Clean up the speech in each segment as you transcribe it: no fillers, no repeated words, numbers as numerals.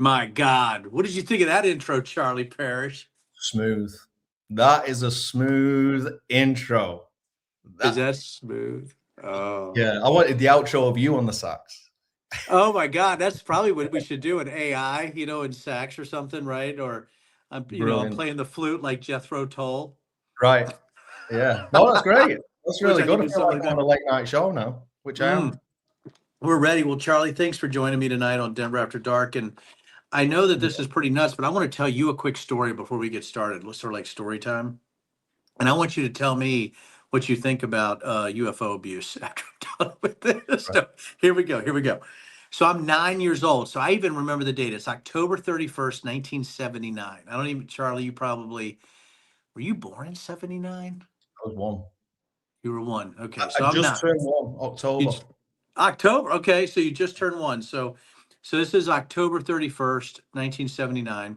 My God. What did you think of that intro, Charlie Parrish? Smooth. That is a smooth intro. Is that smooth? Oh. Yeah, I wanted the outro of you on the sax. Oh my God. That's probably what we should do, an AI, in sax or something, right? Or I'm Brilliant. playing the flute like Jethro Tull. Right. Yeah. No, that's great. That's Which really I good. could I do feel something like like I'm on that. a late night show now, which I am. We're ready. Well, Charlie, thanks for joining me tonight on Denver After Dark. And I know that this is pretty nuts, but I want to tell you a quick story before we get started. Let's sort of like story time. And I want you to tell me what you think about UFO abuse after I'm done with this. Right. So here we go. Here we go. So I'm 9 years old. So I even remember the date. It's October 31st, 1979. I don't even, Charlie, were you born in 79? I was one. You were one. Okay. I So I'm just not. turned one, You, October. October. Okay. So you just turned one. So this is October 31st, 1979.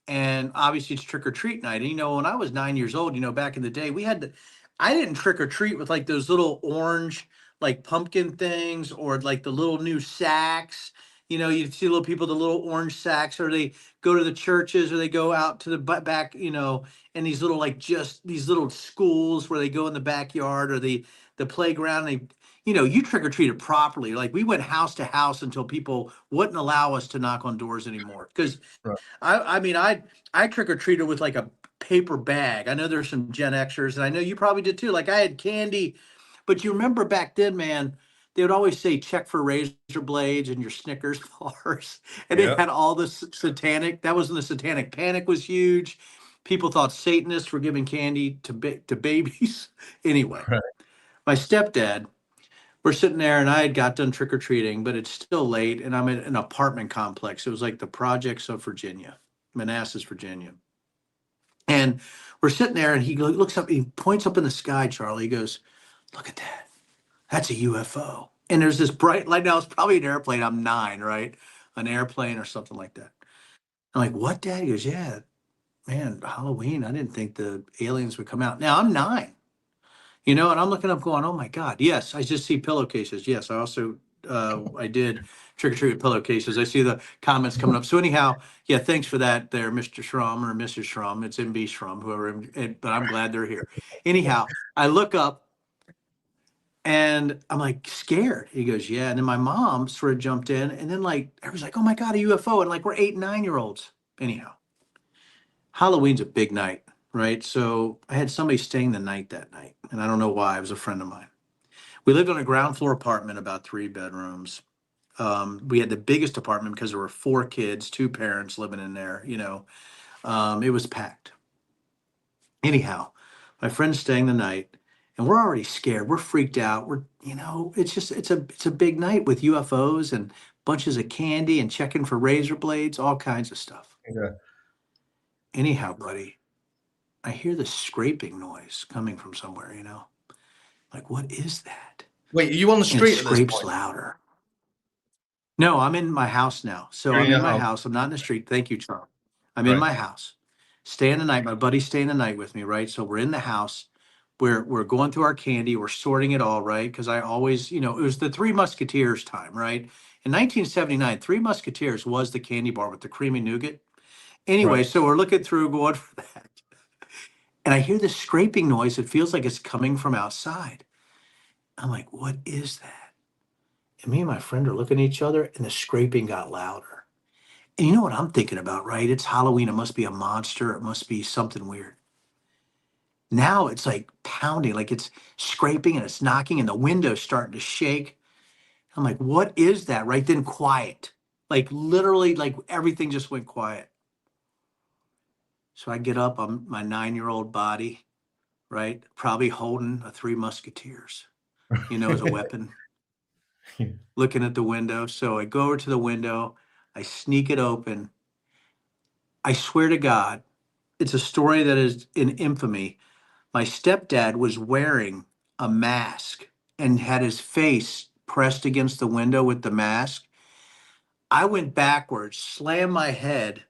And obviously it's trick or treat night. And when I was 9 years old, back in the day, I didn't trick or treat with like those little orange, like pumpkin things or like the little new sacks. You'd see little people, with the little orange sacks, or they go to the churches or they go out to the back, and these little, like, just these little schools where they go in the backyard or the playground. You trick or treated properly. Like, we went house to house until people wouldn't allow us to knock on doors anymore. Because Right. I mean, I trick or treated with like a paper bag. I know there's some Gen Xers, and I know you probably did too. Like, I had candy, but you remember back then, man, they would always say check for razor blades and your Snickers bars, and they Yeah. had all this satanic. That was when the satanic panic was huge. People thought Satanists were giving candy to babies. Anyway, Right. my stepdad, we're sitting there, and I had got done trick or treating, but it's still late, and I'm in an apartment complex. It was like the projects of Virginia, Manassas, Virginia. And we're sitting there, and he looks up, he points up in the sky, Charlie. He goes, "Look at that. That's a UFO." And there's this bright light. Now, it's probably an airplane. I'm 9, right? An airplane or something like that. I'm like, "What, Dad?" He goes, "Yeah, man, Halloween. I didn't think the aliens would come out." Now, I'm 9. And I'm looking up going, "Oh my God, yes, I just see pillowcases." Yes, I also, I did trick or treat with pillowcases. I see the comments coming up. So anyhow, yeah, thanks for that there, Mr. Schrum or Mrs. Schrum. It's MB Schrum, whoever, but I'm glad they're here. Anyhow, I look up and I'm like scared. He goes, "Yeah." And then my mom sort of jumped in, and then like everyone's like, "Oh my God, a UFO." And like we're 8 and 9 year olds. Anyhow, Halloween's a big night, right? So I had somebody staying the night that night, and I don't know why. It was a friend of mine. We lived on a ground floor apartment, about 3 bedrooms. We had the biggest apartment because there were 4 kids, 2 parents living in there. It was packed. Anyhow, my friend's staying the night, and we're already scared. We're freaked out. It's a big night with UFOs and bunches of candy and checking for razor blades, all kinds of stuff. Yeah. Anyhow, buddy, I hear this scraping noise coming from somewhere. Like, what is that? Wait, are you on the And it street at this scrapes point? louder. No, I'm in my house now. So You're in I'm in your my house. house. I'm not in the street. Thank you, Charles. I'm in Right. my house, staying the night. My buddy's staying the night with me, right? So we're in the house. We're going through our candy. We're sorting it all, right? Because I always, it was the Three Musketeers time, right? In 1979, Three Musketeers was the candy bar with the creamy nougat. Anyway, Right. so we're looking through, going for that. And I hear this scraping noise. It feels like it's coming from outside. I'm like, what is that? And me and my friend are looking at each other, and the scraping got louder. And you know what I'm thinking about, right? It's Halloween. It must be a monster. It must be something weird. Now it's like pounding, like it's scraping and it's knocking, and the window's starting to shake. I'm like, what is that? Right then, quiet. Like literally, like everything just went quiet. So I get up on my 9-year-old body, right? Probably holding a Three Musketeers, as a weapon, looking at the window. So I go over to the window, I sneak it open. I swear to God, it's a story that is in infamy. My stepdad was wearing a mask and had his face pressed against the window with the mask. I went backwards, slammed my head,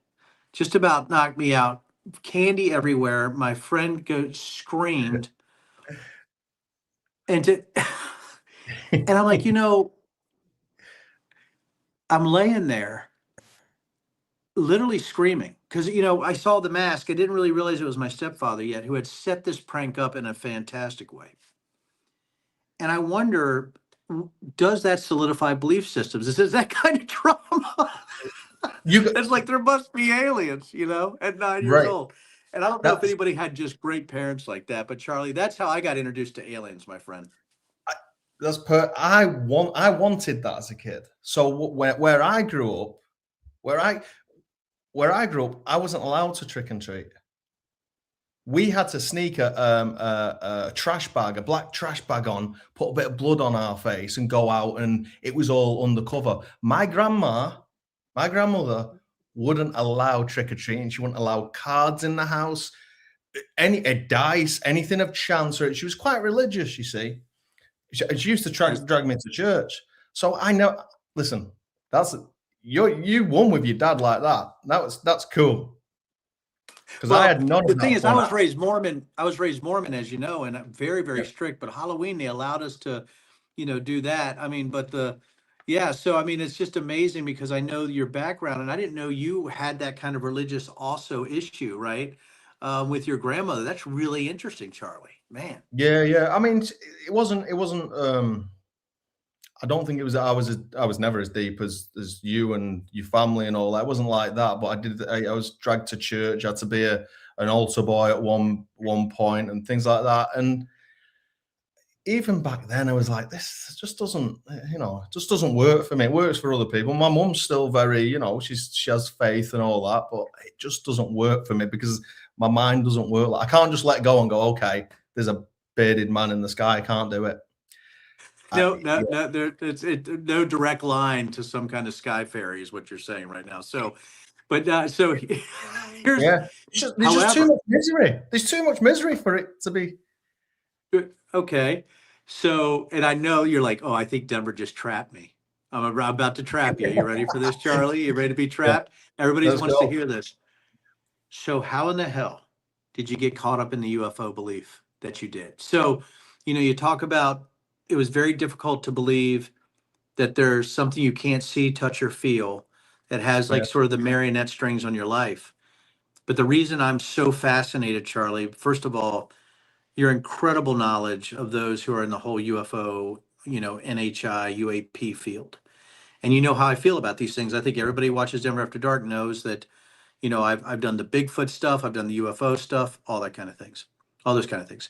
just about knocked me out. Candy everywhere. My friend screamed, and and I'm like, I'm laying there, literally screaming because I saw the mask. I didn't really realize it was my stepfather yet, who had set this prank up in a fantastic way. And I wonder, does that solidify belief systems? Is that kind of trauma? You got It's like there must be aliens, at 9 years right. old. And I don't know if That's anybody had just great parents like that, but Charlie, that's how I got introduced to aliens, my friend. I wanted that as a kid. So where I grew up, where I I wasn't allowed to trick and treat. We had to sneak a trash bag, a black trash bag on, put a bit of blood on our face, and go out, and it was all undercover. My grandmother, wouldn't allow trick or treating. She wouldn't allow cards in the house, any dice, anything of chance. Or she was quite religious, you see. She used to drag me to church. So I know. Listen, that's you won with your dad like that. That's cool. Because I Well, had none the of thing that is, I fun. was raised Mormon. I was raised Mormon, as you know, and very, very strict. But Halloween, they allowed us to, do that. I mean, but yeah. So I mean, it's just amazing because I know your background, and I didn't know you had that kind of religious also issue, right? With your grandmother. That's really interesting, Charlie. Man. Yeah, yeah. I mean, it wasn't. It wasn't. I don't think it was. I was never as deep as you and your family and all that. It wasn't like that. But I did. I was dragged to church. I had to be an altar boy at one point and things like that. And even back then, I was like, this just doesn't. It just doesn't work for me. It works for other people. My mum's still very. She has faith and all that, but it just doesn't work for me because my mind doesn't work. Like I can't just let go and go. Okay, there's a bearded man in the sky. I can't do it. No, no, Yeah, no. No direct line to some kind of sky fairy is what you're saying right now. So, but so here's, yeah. There's just too however. much misery. There's too much misery for it to be. Okay. So, and I know you're like, oh, I think Denver just trapped me. I'm about to trap you. You ready for this, Charlie? You ready to be Yeah, trapped? Everybody let's wants to go. hear this. So, how in the hell did you get caught up in the UFO belief that you did? So, you talk about it was very difficult to believe that there's something you can't see, touch, or feel that has Yeah, like sort of the marionette strings on your life. But the reason I'm so fascinated, Charlie, first of all, your incredible knowledge of those who are in the whole UFO, NHI, UAP field. And you know how I feel about these things. I think everybody who watches Denver After Dark knows that, I've done the Bigfoot stuff, I've done the UFO stuff, all that kind of things, all those kind of things.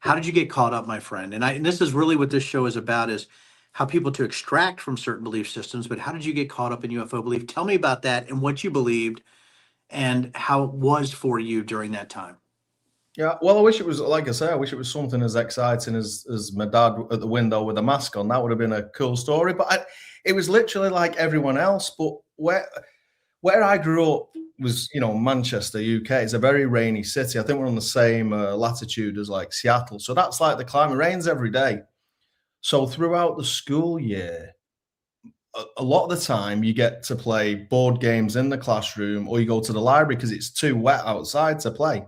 How did you get caught up, my friend? And this is really what this show is about, is how people to extract from certain belief systems, but how did you get caught up in UFO belief? Tell me about that and what you believed and how it was for you during that time. yeah. Well, I wish it was like I say. I wish it was something as exciting as my dad at the window with a mask on. That would have been a cool story. But it was literally like everyone else. But where I grew up was, Manchester, UK. It's a very rainy city. I think we're on the same latitude as like Seattle. So that's like the climate. It rains every day. So throughout the school year, a lot of the time you get to play board games in the classroom or you go to the library because it's too wet outside to play.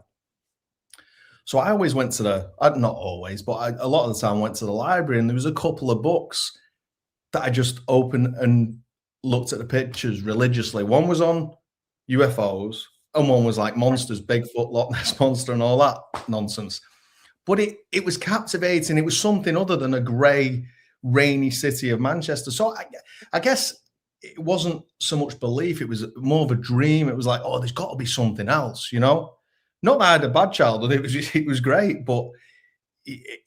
So I always went to not always, but a lot of the time went to the library, and there was a couple of books that I just opened and looked at the pictures religiously. One was on UFOs, and one was like monsters, Bigfoot, Loch Ness Monster, and all that nonsense. But it was captivating. It was something other than a grey, rainy city of Manchester. So I guess it wasn't so much belief; it was more of a dream. It was like, oh, there's got to be something else, Not that I had a bad childhood; it was great, but it,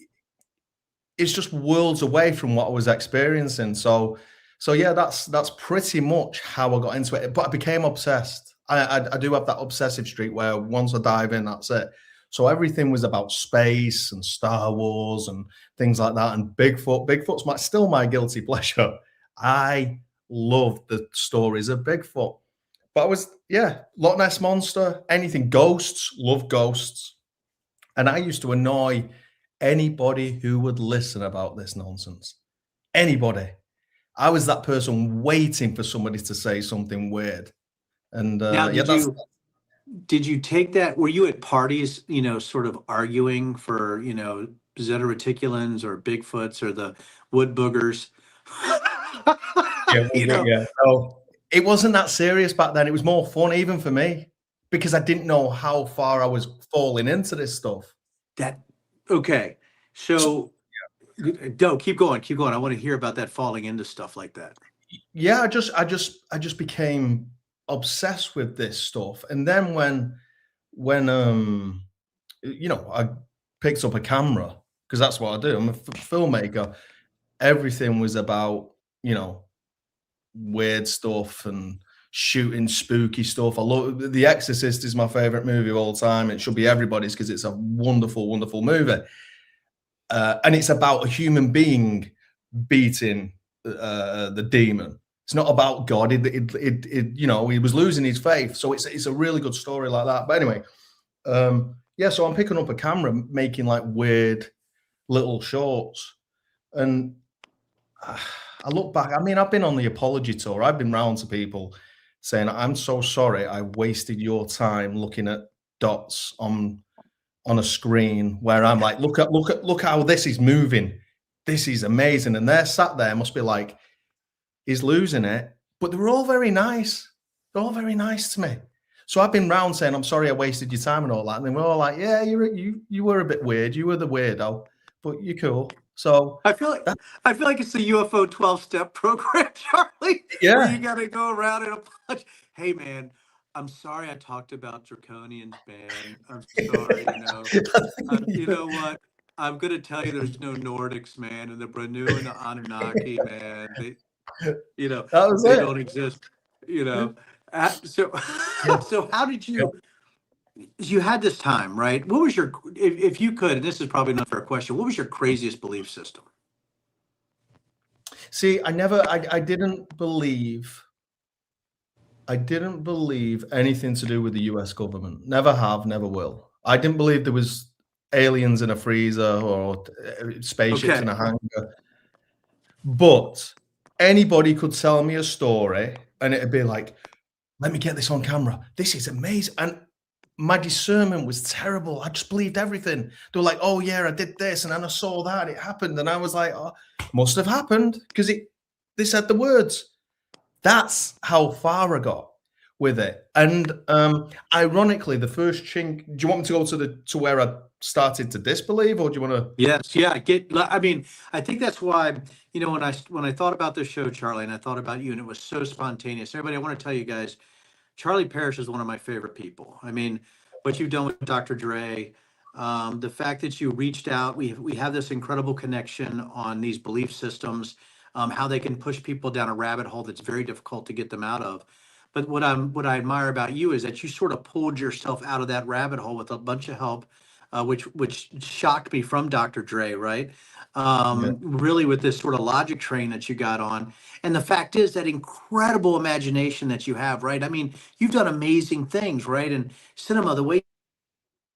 it's just worlds away from what I was experiencing. So yeah, that's pretty much how I got into it. But I became obsessed. I do have that obsessive streak where once I dive in, that's it. So everything was about space and Star Wars and things like that. And Bigfoot. Bigfoot's still my guilty pleasure. I love the stories of Bigfoot. But I was, yeah, Loch Ness Monster, anything, ghosts, love ghosts. And I used to annoy anybody who would listen about this nonsense. Anybody. I was that person waiting for somebody to say something weird. And Now, yeah, that's did you take that? Were you at parties, sort of arguing for, Zeta reticulans or Bigfoots or the wood boogers? yeah, you know, yeah. So it wasn't that serious back then. It was more fun, even for me, because I didn't know how far I was falling into this stuff. That okay. So no, keep going, keep going. I want to hear about that falling into stuff like that. Yeah, I just became obsessed with this stuff. And then when I picked up a camera, because that's what I do. I'm a filmmaker. Everything was about, weird stuff and shooting spooky stuff. I love The Exorcist is my favorite movie of all time. It should be everybody's because it's a wonderful, wonderful movie. And it's about a human being beating the demon. It's not about God. He was losing his faith. So it's a really good story like that. But anyway, so I'm picking up a camera, making like weird little shorts, and I look back. I mean, I've been on the apology tour. I've been round to people saying, "I'm so sorry, I wasted your time looking at dots on a screen where I'm like, look how this is moving. This is amazing." And they're sat there, must be like, he's losing it. But they were all very nice. They're all very nice to me. So I've been round saying, "I'm sorry I wasted your time," and all that. And they were all like, "Yeah, you were a bit weird. You were the weirdo, but you're cool." So I feel like it's the UFO 12-step program, Charlie, where you yeah. got to go around and apologize. Hey, man, I'm sorry I talked about draconians, man. I'm sorry, you know what? I'm gonna tell you, there's no Nordics, man, and the Branu and the Anunnaki, man. That was They it. don't exist. You Yeah. know, so Yeah. so how did you had this time, right? What was your, if you could, and this is probably not a fair question, what was your craziest belief system? See, I didn't believe anything to do with the US government. Never have, never will. I didn't believe there was aliens in a freezer or spaceships in Okay. a hangar. But anybody could tell me a story and it'd be like, let me get this on camera. This is amazing. And my discernment was terrible. I just believed everything. They were like, oh yeah, I did this and then I saw that, it happened. And I was like, oh, must have happened because they said the words. That's how far I got with it. And ironically, the first chink. Do you want me to go to where I started to disbelieve, or do you want to? Yes, yeah, I mean, I think that's why, when I thought about this show, Charlie, and I thought about you, and it was so spontaneous. Everybody, I want to tell you guys, Charlie Parrish is one of my favorite people. I mean, what you've done with Dr. Dre, the fact that you reached out, we have this incredible connection on these belief systems, how they can push people down a rabbit hole that's very difficult to get them out of. But what I admire about you is that you sort of pulled yourself out of that rabbit hole with a bunch of help, which shocked me from Dr. Dre, right? Yeah. Really with this sort of logic train that you got on. And the fact is that incredible imagination that you have, right? I mean, you've done amazing things, right? And cinema, the way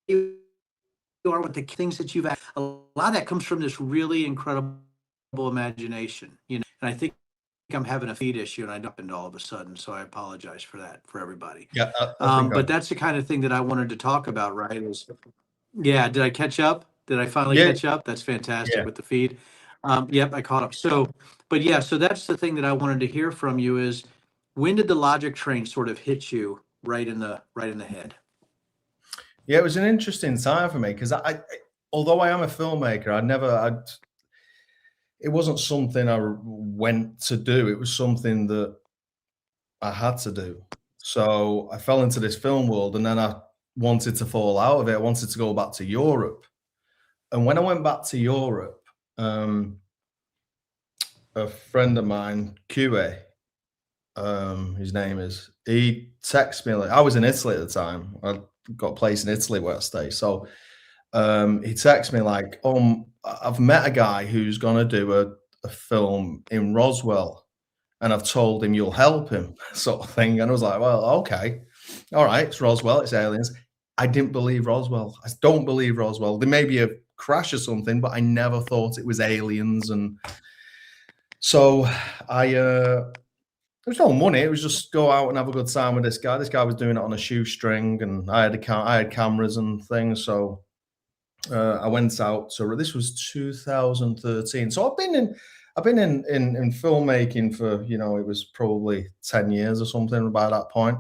you are with the things that you've had, a lot of that comes from this really incredible imagination, And I think I'm having a feed issue and I happened all of a sudden, so I apologize for that for everybody. Yeah, I think But that's the kind of thing that I wanted to talk about, right? Yeah, did I catch up? Did I finally yeah, catch up? That's fantastic yeah. with the feed. Yep, I caught up. But yeah, so that's the thing that I wanted to hear from you is, when did the logic train sort of hit you right in the head? Yeah, it was an interesting time for me because although I am a filmmaker, it wasn't something I went to do. It was something that I had to do. So I fell into this film world, and then I wanted to fall out of it. I wanted to go back to Europe. And when I went back to Europe, a friend of mine, QA, his name is, he texted me. Like, I was in Italy at the time. I got a place in Italy where I stay. So he texted me like, I've met a guy who's gonna do a film in Roswell, and I've told him you'll help him, sort of thing. And I was like, well, okay, all right, it's Roswell, it's aliens. I didn't believe Roswell. I don't believe Roswell. There may be a crash or something, but I never thought it was aliens. And so there was no money. It was just go out and have a good time with this guy. This guy was doing it on a shoestring, and I had cameras and things. So I went out. So this was 2013. So I've been in filmmaking for, you know, it was probably 10 years or something by that point.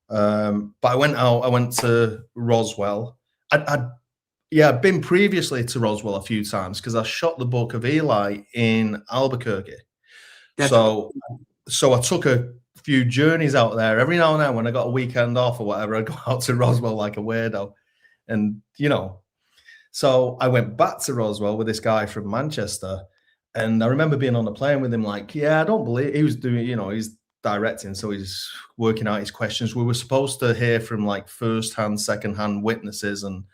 But I went to Roswell. I'd been previously to Roswell a few times because I shot the Book of Eli in Albuquerque. That's So I took a few journeys out there. Every now and then when I got a weekend off or whatever, I'd go out to Roswell like a weirdo. And, you know, so I went back to Roswell with this guy from Manchester. And I remember being on the plane with him, like, yeah, I don't believe he was doing, you know, he's directing, so he's working out his questions. We were supposed to hear from like first-hand, second-hand witnesses, and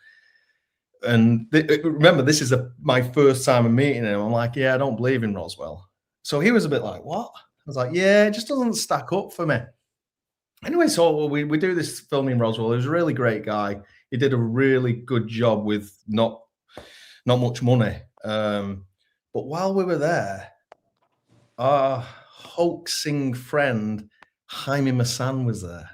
remember, this is my first time of meeting him. I'm like, yeah, I don't believe in Roswell. So he was a bit like, what? I was like, yeah, it just doesn't stack up for me. Anyway, so we do this film in Roswell. He was a really great guy. He did a really good job with not much money. But while we were there, our hoaxing friend Jaime Maussan was there.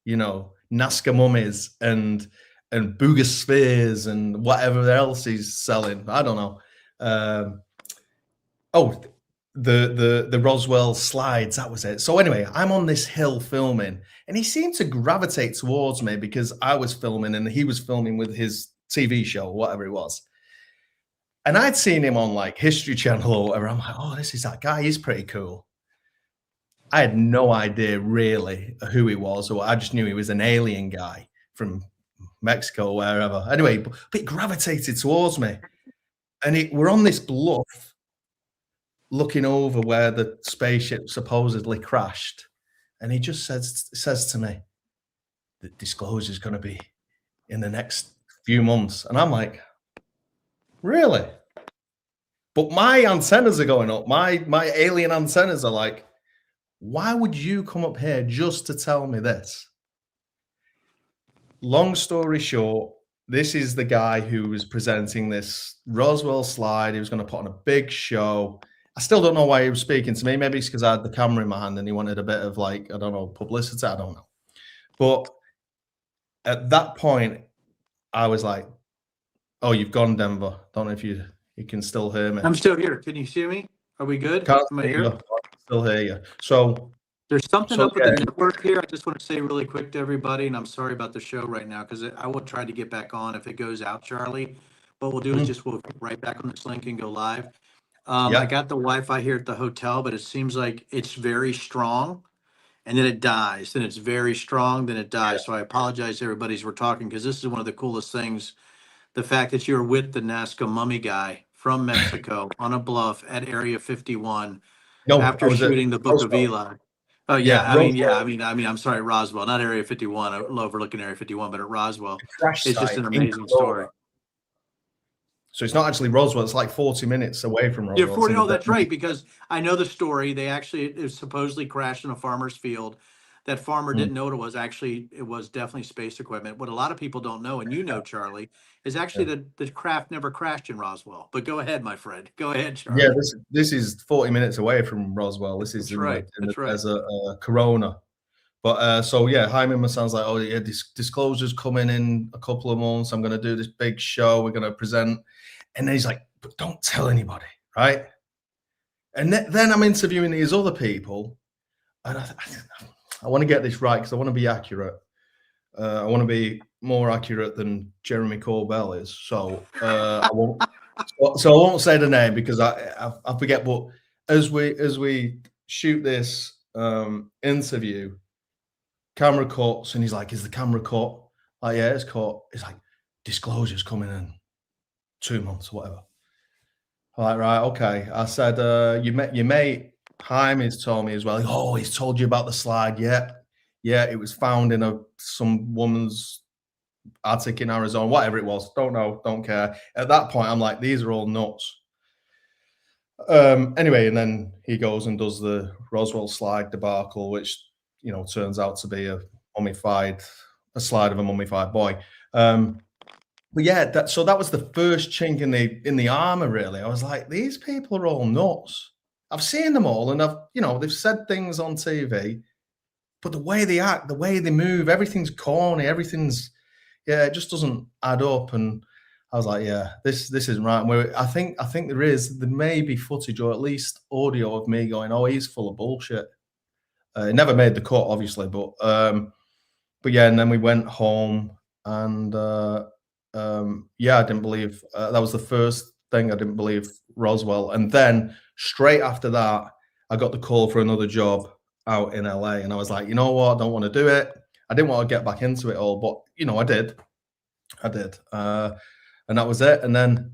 You know, Nazca mummies and Booger spheres and whatever else he's selling. I don't know. The Roswell slides, that was it. So anyway, I'm on this hill filming, and he seemed to gravitate towards me because I was filming and he was filming with his TV show, whatever it was. And I'd seen him on like History Channel or whatever. I'm like, oh, this is that guy. He's pretty cool. I had no idea really who he was, or I just knew he was an alien guy from Mexico or wherever. Anyway, but he gravitated towards me. And we're on this bluff looking over where the spaceship supposedly crashed. And he just says to me, the disclosure is going to be in the next few months. And I'm like, really? But my antennas are going up. My alien antennas are like, why would you come up here just to tell me this? Long story short, this is the guy who was presenting this Roswell slide. He was going to put on a big show. I still don't know why he was speaking to me. Maybe it's because I had the camera in my hand and he wanted a bit of like, I don't know, publicity. I don't know. But at that point, I was like, oh, you've gone, Denver. Don't know if you can still hear me. I'm still here. Can you see me? Are we good? Can't Am I here? Still hear you. So there's something up with the network here. I just want to say really quick to everybody, and I'm sorry about the show right now because I will try to get back on if it goes out, Charlie. What we'll do is just we'll get right back on this link and go live. I got the Wi-Fi here at the hotel, but it seems like it's very strong, and then it dies. Then it's very strong, then it dies. So I apologize to everybody as we're talking because this is one of the coolest things. The fact that you're with the Nazca mummy guy from Mexico on a bluff at Area 51 after shooting the Book of Eli. Oh yeah, I mean, I'm sorry, Roswell, not Area 51, overlooking Area 51, but at Roswell. It's just an amazing story. So it's not actually Roswell; it's like 40 minutes away from Roswell. Yeah, 40. Oh, that's right, because I know the story. They actually it supposedly crashed in a farmer's field. That farmer didn't know what it was. Actually, it was definitely space equipment. What a lot of people don't know, and you know, Charlie, is actually the craft never crashed in Roswell. But go ahead, my friend. Go ahead, Charlie. Yeah, this is 40 minutes away from Roswell. This is as a Corona. But so yeah, Jaime Maussan's like, oh yeah, disclosure's coming in a couple of months. I'm going to do this big show. We're going to present, and then he's like, but don't tell anybody, right? And then I'm interviewing these other people, and I want to get this right because I want to be accurate. I want to be more accurate than Jeremy Corbell is. So I won't say the name because I forget. But as we shoot this interview, camera cuts, and he's like, "Is the camera cut?" Like, yeah, it's cut. It's like, disclosure's coming in 2 months or whatever. I'm like, right, okay. I said, your mate Jaime's told me as well. Oh, he's told you about the slide. Yeah, it was found in some woman's attic in Arizona, whatever it was. Don't know, don't care. At that point, I'm like, these are all nuts. Anyway, and then he goes and does the Roswell slide debacle, which turns out to be a slide of a mummified boy. But yeah, so that was the first chink in the armor. Really, I was like, these people are all nuts. I've seen them all, and they've said things on TV, but the way they act, the way they move, everything's corny, it just doesn't add up. And I was like, yeah, this isn't right. And I think there may be footage or at least audio of me going, oh, he's full of bullshit. It never made the cut, obviously, but yeah. And then we went home, and yeah, I didn't believe that was the first thing I didn't believe Roswell. And then straight after that, I got the call for another job out in LA, and I was like, you know what, I don't want to do it. I didn't want to get back into it all, but I did. And that was it. And then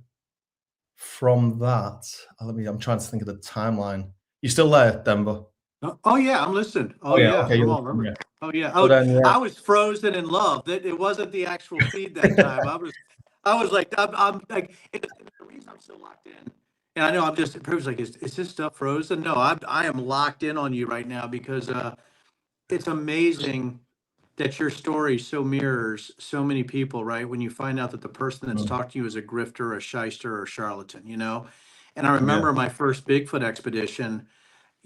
from that, I'm trying to think of the timeline. You still there, Denver? Oh yeah, I'm listening. Oh Oh yeah, yeah, okay, I'm you're all listening, remember. yeah. Oh yeah. So Oh, then, yeah. I was frozen in love. That it wasn't the actual feed that time. I was like, I'm like, the reason I'm so locked in. And I know I'm just, it was like, is this stuff frozen? No, I am locked in on you right now because it's amazing that your story so mirrors so many people, right? When you find out that the person that's talked to you is a grifter, a shyster, or a charlatan, And I Yeah. remember my first Bigfoot expedition.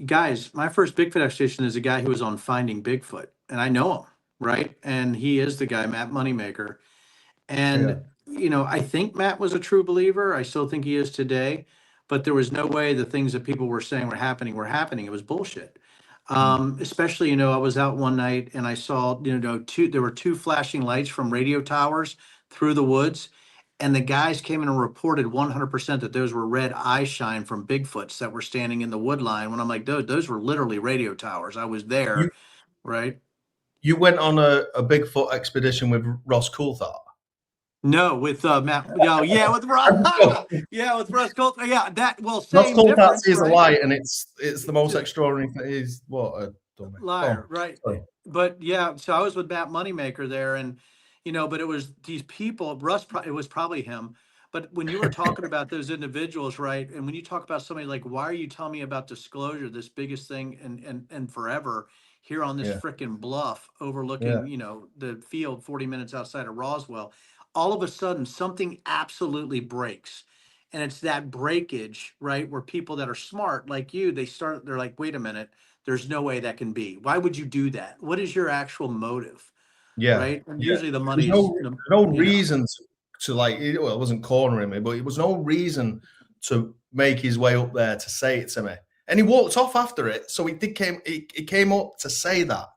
Guys, my first Bigfoot expedition is a guy who was on Finding Bigfoot, and I know him, right? And he is the guy, Matt Moneymaker. Yeah. And, I think Matt was a true believer. I still think he is today, but there was no way the things that people were saying were happening were happening. It was bullshit. Especially, I was out one night and I saw, there were two flashing lights from radio towers through the woods. And the guys came in and reported 100% that those were red eye shine from Bigfoots that were standing in the wood line. When I'm like, those were literally radio towers. I was You there, right? you went on a Bigfoot expedition with Ross Coulthard? No, with Matt. Yeah, with Russ. Yeah, with Russ Colt. Yeah, Ross same Coulthard difference, sees a right? light, and it's the most extraordinary thing. He's what a dummy. Liar, Oh, right? sorry. But yeah, so I was with Matt Moneymaker there, and but it was these people. It was probably him. But when you were talking about those individuals, right, and when you talk about somebody like, why are you telling me about disclosure, this biggest thing and forever here on this Yeah, freaking bluff yeah, overlooking, the field 40 minutes outside of Roswell, all of a sudden something absolutely breaks. And it's that breakage, right, where people that are smart like you, they're like, wait a minute, there's no way that can be. Why would you do that? What is your actual motive? yeah, Right? And yeah. usually the There's money's, no you know. reason to like. Well, it wasn't cornering me, but it was no reason to make his way up there to say it to me. And he walked off after it, so he came up to say that.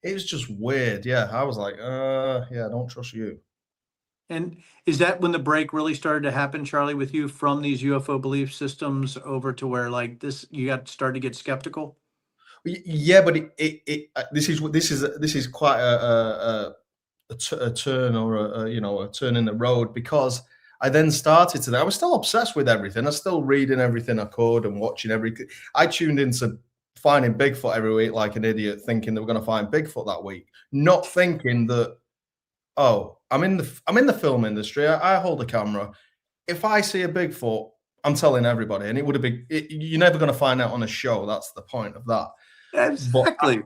It was just weird. Yeah, I was like, yeah, I don't trust you. And is that when the break really started to happen, Charlie, with you from these UFO belief systems over to where like this, you got started to get skeptical? Yeah, but this is quite a turn or a turn in the road, because I then started to. I was still obsessed with everything. I was still reading everything I could and watching everything. I tuned into finding Bigfoot every week like an idiot, thinking they were going to find Bigfoot that week, not thinking that, oh, I'm in the film industry. I hold a camera. If I see a Bigfoot, I'm telling everybody, and it would have been. You're never going to find out on a show. That's the point of that. But Exactly.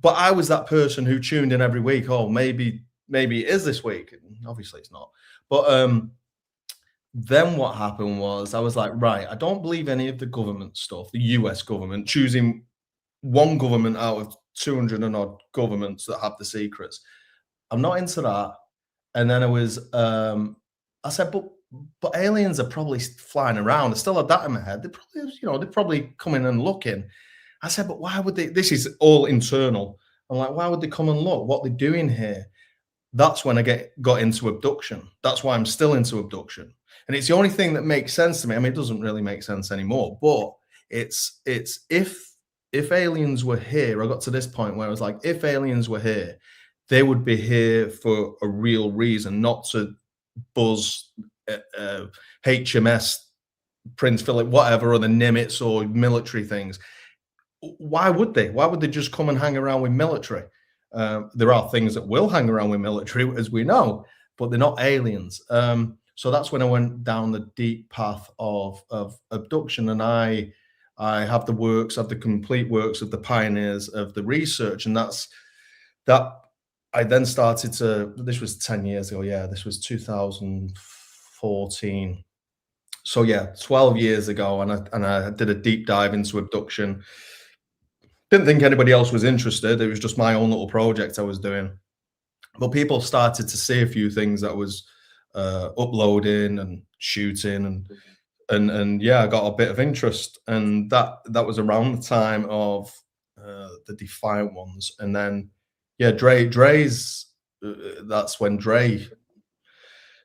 but I was that person who tuned in every week. Oh, maybe it is this week. Obviously, it's not. But then what happened was I was like, right, I don't believe any of the government stuff. The U.S. government choosing one government out of 200 and odd governments that have the secrets. I'm not into that. And then I said, but aliens are probably flying around. I still had that in my head. They're probably coming and looking. I said, but why would they? This is all internal. I'm like, why would they come and look? What they're doing here? That's when I got into abduction. That's why I'm still into abduction. And it's the only thing that makes sense to me. I mean, it doesn't really make sense anymore, but it's if aliens were here, I got to this point where I was like, if aliens were here, they would be here for a real reason, not to buzz HMS Prince Philip, whatever, or the Nimitz or military things. Why would they? Why would they just come and hang around with military? There are things that will hang around with military, as we know, but they're not aliens. So that's when I went down the deep path of abduction, and I have the complete works of the pioneers of the research, and that. I then started to. This was 10 years ago. Yeah, this was 2014. So yeah, 12 years ago, and I did a deep dive into abduction. Didn't think anybody else was interested. It was just my own little project I was doing. But people started to see a few things that was uploading and shooting, and yeah, I got a bit of interest, and that was around the time of the Defiant ones, and then yeah, Dre's that's when Dre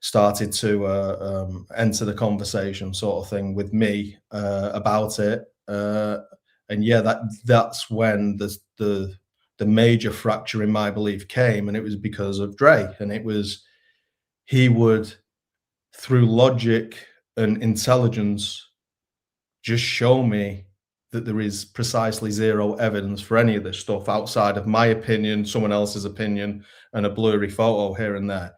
started to enter the conversation, sort of thing, with me about it, and yeah, that's when the major fracture in my belief came, and it was because of Dre, and it was he would, through logic and intelligence, just show me that there is precisely zero evidence for any of this stuff outside of my opinion, someone else's opinion, and a blurry photo here and there.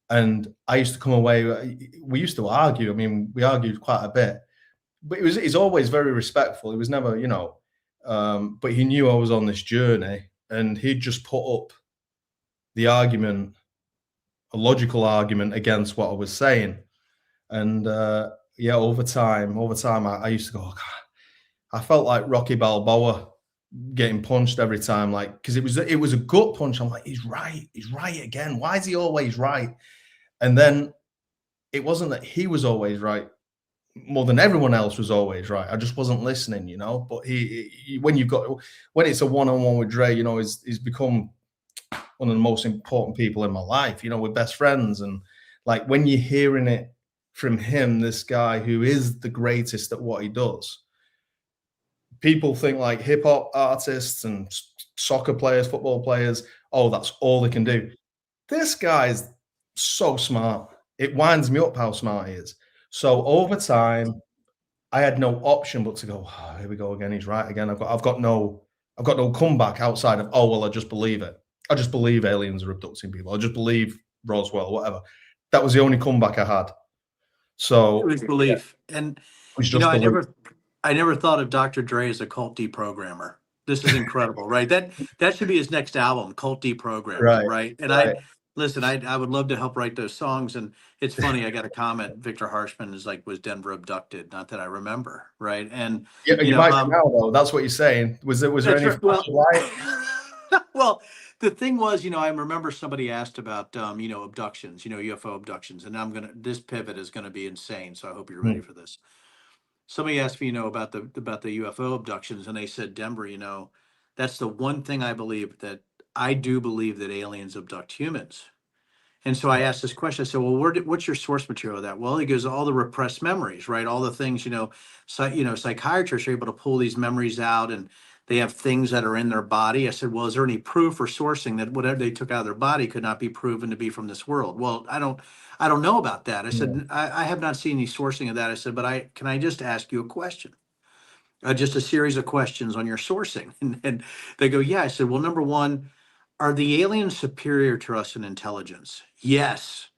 And I used to come away. We used to argue. I mean, we argued quite a bit, but he's always very respectful. He was never, but he knew I was on this journey, and he'd just put up the argument, a logical argument against what I was saying. And yeah, over time, I used to go, oh, God, I felt like Rocky Balboa getting punched every time, like, because it was a gut punch. I'm like, he's right again. Why is he always right? And then it wasn't that he was always right, more than everyone else was always right. I just wasn't listening, But when it's a one-on-one with Dre, he's become one of the most important people in my life. We're best friends, and like when you're hearing it from him, this guy who is the greatest at what he does. People think like hip hop artists and soccer players, football players, oh, that's all they can do. This guy's so smart. It winds me up how smart he is. So over time, I had no option but to go, oh, here we go again. He's right again. I've got no comeback outside of, oh, well, I just believe it. I just believe aliens are abducting people. I just believe Roswell, whatever. That was the only comeback I had. So it was belief. Yeah. And it was just belief. I never thought of Dr. Dre as a cult deprogrammer. This is incredible, right? That should be his next album, Cult Deprogrammer, right? And right. I would love to help write those songs. And it's funny, I got a comment. Victor Harshman is like, was Denver abducted? Not that I remember, right? And yeah, you might now though. That's what you're saying. Was there any light? Well, the thing was, I remember somebody asked about, abductions, UFO abductions, and this pivot is going to be insane. So I hope you're ready for this. Somebody asked me, about the UFO abductions, and they said, Denver, that's the one thing I believe, that I do believe that aliens abduct humans. And so I asked this question. I said, well, what's your source material of that? Well, he goes, all the repressed memories, right? All the things, psychiatrists are able to pull these memories out, and they have things that are in their body. I said, well, is there any proof or sourcing that whatever they took out of their body could not be proven to be from this world? Well, I don't know about that. I said, I have not seen any sourcing of that. I said, but can I just ask you a question? Just a series of questions on your sourcing. And they go, yeah. I said, well, number one, are the aliens superior to us in intelligence? Yes.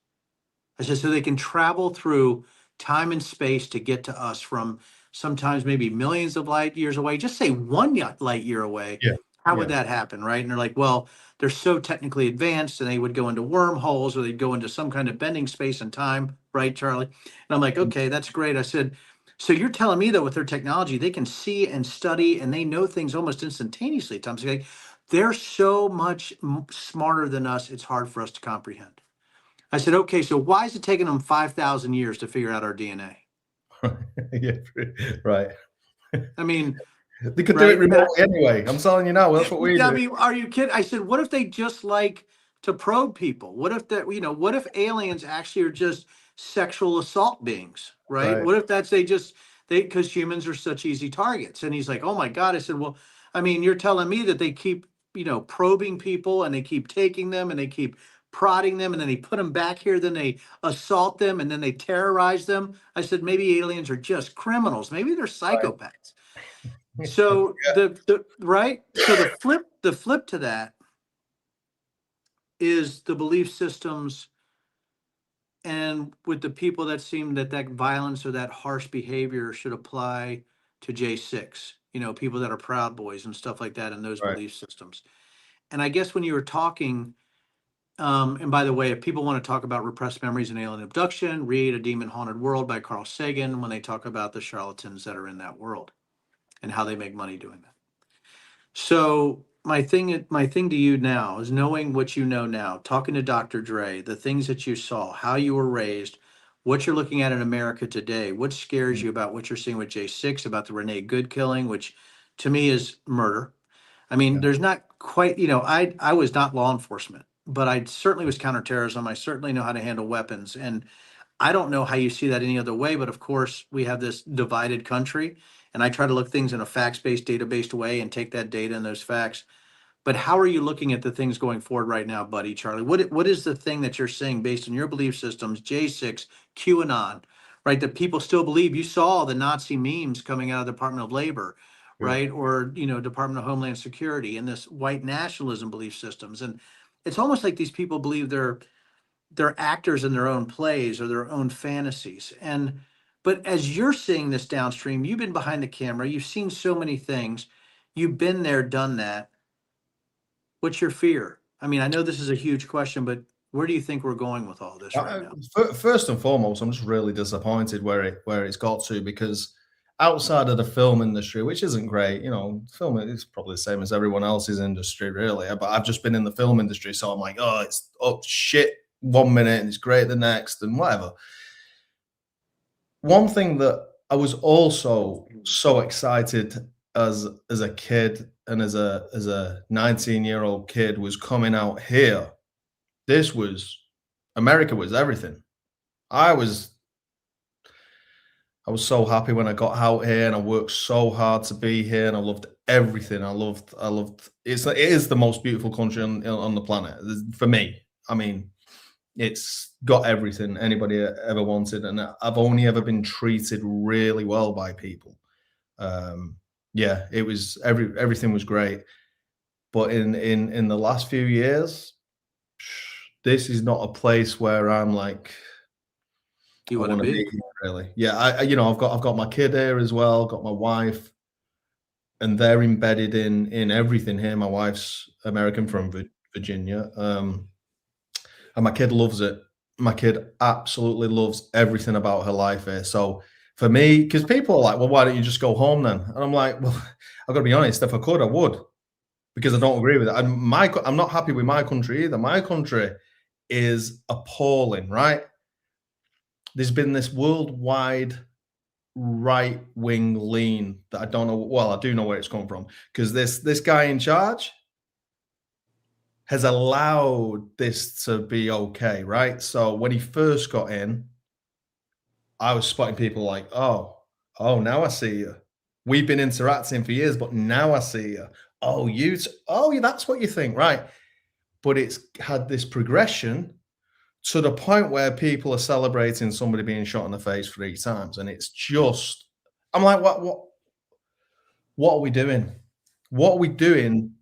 I said, so they can travel through time and space to get to us from sometimes maybe millions of light years away. Just say 1 light year away. Yeah. How would that happen, right? And they're like, well, they're so technically advanced, and they would go into wormholes, or they'd go into some kind of bending space and time, right, Charlie? And I'm like, okay, that's great. I said, so you're telling me that with their technology, they can see and study, and they know things almost instantaneously. Tom's like, they're so much smarter than us, it's hard for us to comprehend. I said, okay, so why is it taking them 5,000 years to figure out our DNA? Yeah, right. I mean, they could do it remotely anyway. I'm telling you now, that's what we do. I mean, are you kidding? I said, what if they just like to probe people? What if what if aliens actually are just sexual assault beings, right? What if because humans are such easy targets? And he's like, oh my God. I said, well, I mean, you're telling me that they keep, probing people, and they keep taking them, and they keep prodding them, and then they put them back here, then they assault them, and then they terrorize them. I said, maybe aliens are just criminals. Maybe they're psychopaths. So right. So the flip to that is the belief systems, and with the people that seem that violence or that harsh behavior should apply to J6, people that are Proud Boys and stuff like that, in those belief systems. And I guess when you were talking, and by the way, if people want to talk about repressed memories and alien abduction, read A Demon Haunted World by Carl Sagan, when they talk about the charlatans that are in that world and how they make money doing that. So my thing to you now is knowing what you know now, talking to Dr. Dre, the things that you saw, how you were raised, what you're looking at in America today, what scares Mm. you about what you're seeing with J6, about the Renee Good killing, which to me is murder. I mean, Yeah. there's not quite, I was not law enforcement, but I certainly was counterterrorism. I certainly know how to handle weapons. And I don't know how you see that any other way, but of course, we have this divided country, and I try to look things in a facts-based, data-based way and take that data and those facts. But how are you looking at the things going forward right now, buddy, Charlie? What is the thing that you're seeing based on your belief systems, J6, QAnon, right? That people still believe. You saw the Nazi memes coming out of the Department of Labor, Yeah. right? Or, Department of Homeland Security, and this white nationalism belief systems. And it's almost like these people believe they're actors in their own plays or their own fantasies. And but as you're seeing this downstream, you've been behind the camera, you've seen so many things, you've been there, done that. What's your fear? I mean, I know this is a huge question, but where do you think we're going with all this right now? First and foremost, I'm just really disappointed where it's got to, because outside of the film industry, which isn't great, film is probably the same as everyone else's industry, really. But I've just been in the film industry, so I'm like, oh, it's shit 1 minute and it's great the next and whatever. One thing that I was also so excited as a kid and as a 19-year-old kid was coming out here. This was America was everything. I was I was so happy when I got out here, and I worked so hard to be here, and I loved everything. I loved it is the most beautiful country on the planet for me. I mean, it's got everything anybody ever wanted, and I've only ever been treated really well by people. Yeah, it was everything was great. But in the last few years, this is not a place where I'm like, You I want to want to be be? here, really. Yeah, I've got my kid here as well, got my wife, and they're embedded in everything here. My wife's American from Virginia, and my kid loves it. My kid absolutely loves everything about her life here. So for me, because people are like, well, why don't you just go home then? And I'm like, well, I've got to be honest. If I could, I would, because I don't agree with it. I'm not happy with my country either. My country is appalling, right? There's been this worldwide right wing lean that I don't know. Well, I do know where it's come from, because this guy in charge has allowed this to be okay, right? So when he first got in, I was spotting people like, oh, now I see you. We've been interacting for years, but now I see you. Oh, yeah, that's what you think, right? But it's had this progression to the point where people are celebrating somebody being shot in the face 3 times, and it's just, I'm like, what are we doing? What are we doing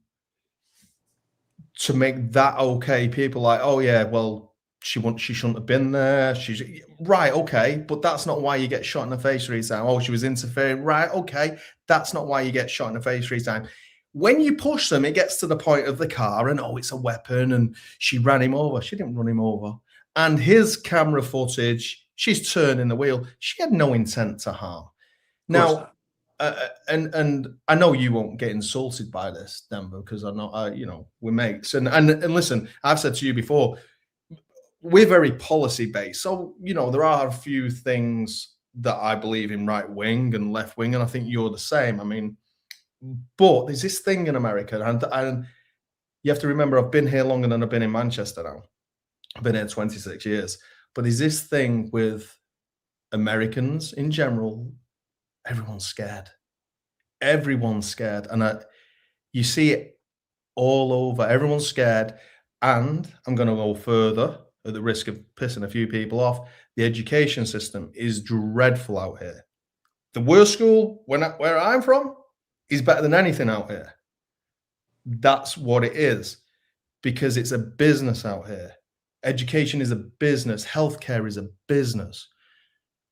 to make that okay? People like, oh yeah, well, she shouldn't have been there. She's right, okay, but that's not why you get shot in the face 3 times. Oh, she was interfering, right? Okay, that's not why you get shot in the face 3 times. When you push them, it gets to the point of the car, and it's a weapon, and she ran him over. She didn't run him over. And his camera footage, she's turning the wheel. She had no intent to harm. Of course Now, not. and I know you won't get insulted by this, Denver, because I know, we're mates. And listen, I've said to you before, we're very policy based. So, there are a few things that I believe in, right wing and left wing, and I think you're the same. I mean, but there's this thing in America, and you have to remember, I've been here longer than I've been in Manchester now. I've been here 26 years. But there's this thing with Americans in general, everyone's scared. Everyone's scared. And you see it all over. Everyone's scared. And I'm going to go further at the risk of pissing a few people off. The education system is dreadful out here. The worst school, where I'm from, is better than anything out here. That's what it is, because it's a business out here. Education is a business. Healthcare is a business.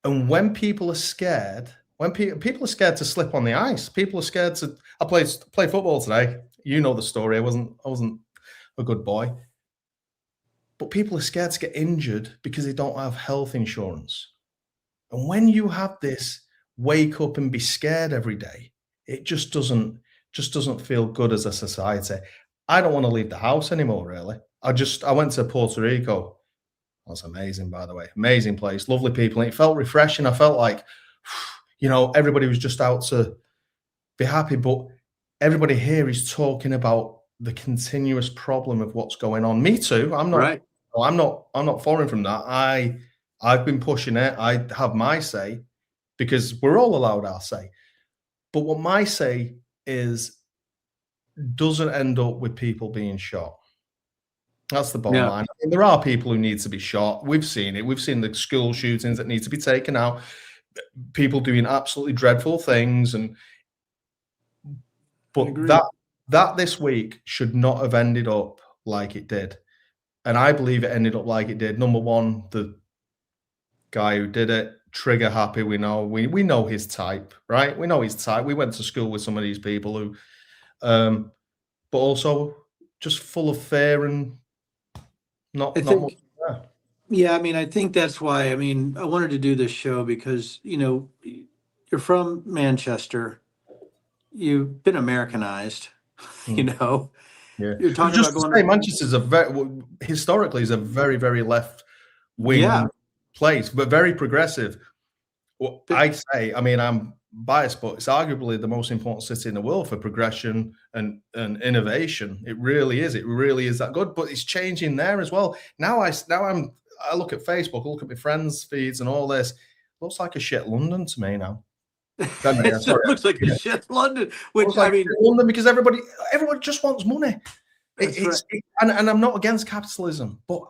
And when people are scared, when people are scared to slip on the ice, people are scared to. I played football today. You know the story. I wasn't a good boy, but people are scared to get injured because they don't have health insurance. And when you have this wake up and be scared every day, it just doesn't just doesn't feel good as a society. I don't want to leave the house anymore, really. I went to Puerto Rico. That's amazing, by the way. Amazing place, lovely people. And it felt refreshing. I felt like, everybody was just out to be happy, but everybody here is talking about the continuous problem of what's going on. Me too. Right. I'm not foreign from that. I've been pushing it. I have my say because we're all allowed our say. But what my say is doesn't end up with people being shot. That's the bottom Yeah. line. I mean, there are people who need to be shot. We've seen it. We've seen the school shootings that need to be taken out. People doing absolutely dreadful things, but that this week should not have ended up like it did. And I believe it ended up like it did. Number one, the guy who did it, trigger happy. We know his type, right? We know his type. We went to school with some of these people who, but also just full of fear and not much. Yeah, I mean, I think that's why, I mean, I wanted to do this show because, you're from Manchester, you've been Americanized, Yeah. you're talking Just about to going say, to, Manchester's historically is a very, very left wing yeah, place, but very progressive. Well, but I say, I mean, I'm biased, but it's arguably the most important city in the world for progression and innovation. It really is. It really is that good. But it's changing there as well. I look at Facebook, I look at my friends' feeds and all this. Looks like a shit London to me now. it still looks like a shit London, which, I mean, London because everybody just wants money. that's right. And I'm not against capitalism, but